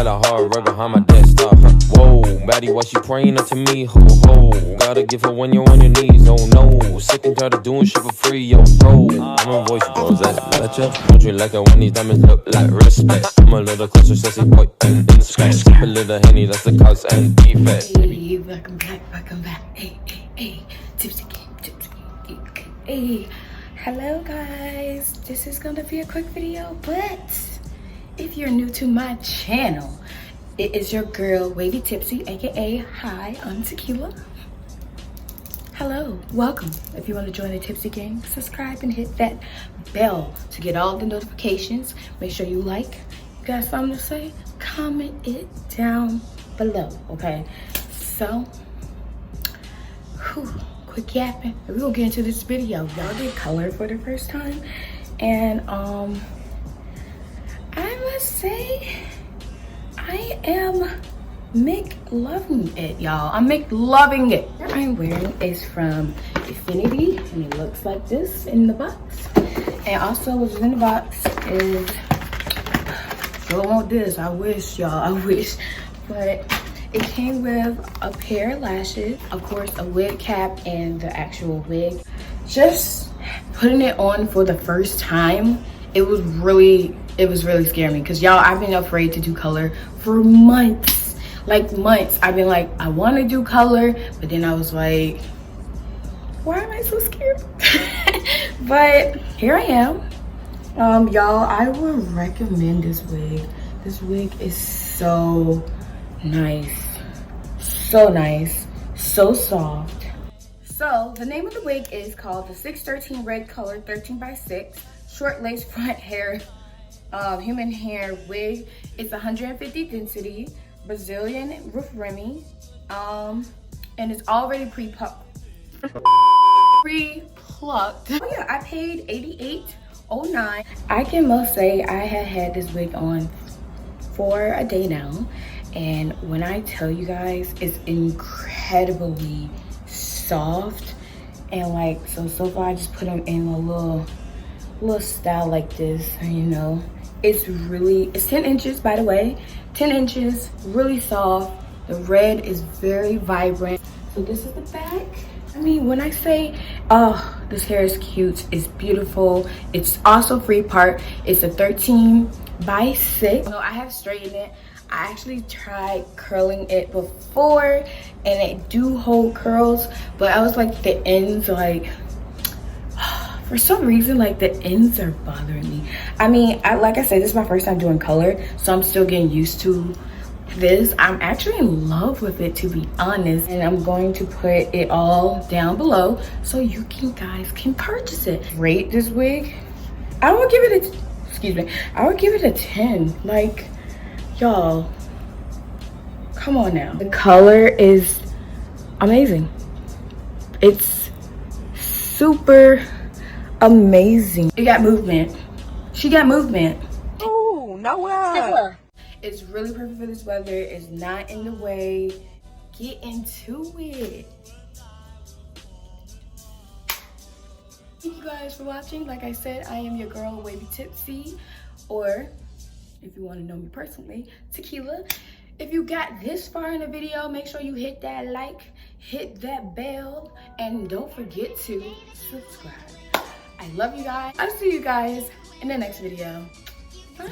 got a hard right behind my desktop. Whoa, baddie, why she praying up to me? Ho, ho. Gotta give her when you're on your knees. Oh no, sick and tired of doing shit for free, yo, bro. I'm a voice, bros, that's better. Don't you like it when these diamonds look like respect? I'm a little closer, sassy boy, and inspect. Skip a little Henny, that's the cause and defect. Hey, welcome back. Hey, Tipsy Game. Hey, hello guys. This is gonna be a quick video, but if you're new to my channel, it is your girl Wavytipsy, aka Hi, I'm Tequila. Hello, welcome. If you want to join the Tipsy Gang, subscribe and hit that bell to get all the notifications. Make sure you like. You got something to say? Comment it down below, okay? So, quick yapping. We're gonna get into this video. Y'all did color for the first time, and I must say I am McLoving it, y'all. I'm McLoving it. What I'm wearing is from Eifini, and it looks like this in the box. And also what's in the box is, don't want this, I wish, y'all, I wish. But it came with a pair of lashes, of course a wig cap and the actual wig. Just putting it on for the first time, it was really scaring me, because y'all, I've been afraid to do color for months. Like months. I've been like, I want to do color, but then I was like, why am I so scared? But here I am. Y'all, I would recommend this wig. This wig is so nice, so soft. So the name of the wig is called the 613 red color 13x6 short lace front hair human hair wig. It's 150 density Brazilian roof Remy, and it's already pre-plucked. Oh yeah, I paid $88.09. I can most say I had this wig on for a day now, and when I tell you guys, it's incredibly soft. And like, so far I just put them in a little style like this, you know. It's 10 inches, by the way. 10 inches, really soft. The red is very vibrant. So this is the back. I mean, when I say, oh, this hair is cute, it's beautiful. It's also free part. It's a 13x6. So I have straightened it. I actually tried curling it before, and it do hold curls, but I was like, the ends, like, for some reason, like, the ends are bothering me. I mean, like I said, this is my first time doing color, so I'm still getting used to this. I'm actually in love with it, to be honest, and I'm going to put it all down below so you guys can purchase it. Rate this wig. I would give it I would give it a 10. Like, y'all, come on now. The color is amazing. It's super amazing. It got movement. She got movement. Oh, no way. It's really perfect for this weather. It's not in the way. Get into it. Thank you guys for watching. Like I said, I am your girl Wavytipsy, or if you want to know me personally, Tequila. If you got this far in the video, make sure you hit that like, hit that bell, and don't forget to subscribe. I love you guys. I'll see you guys in the next video. Bye.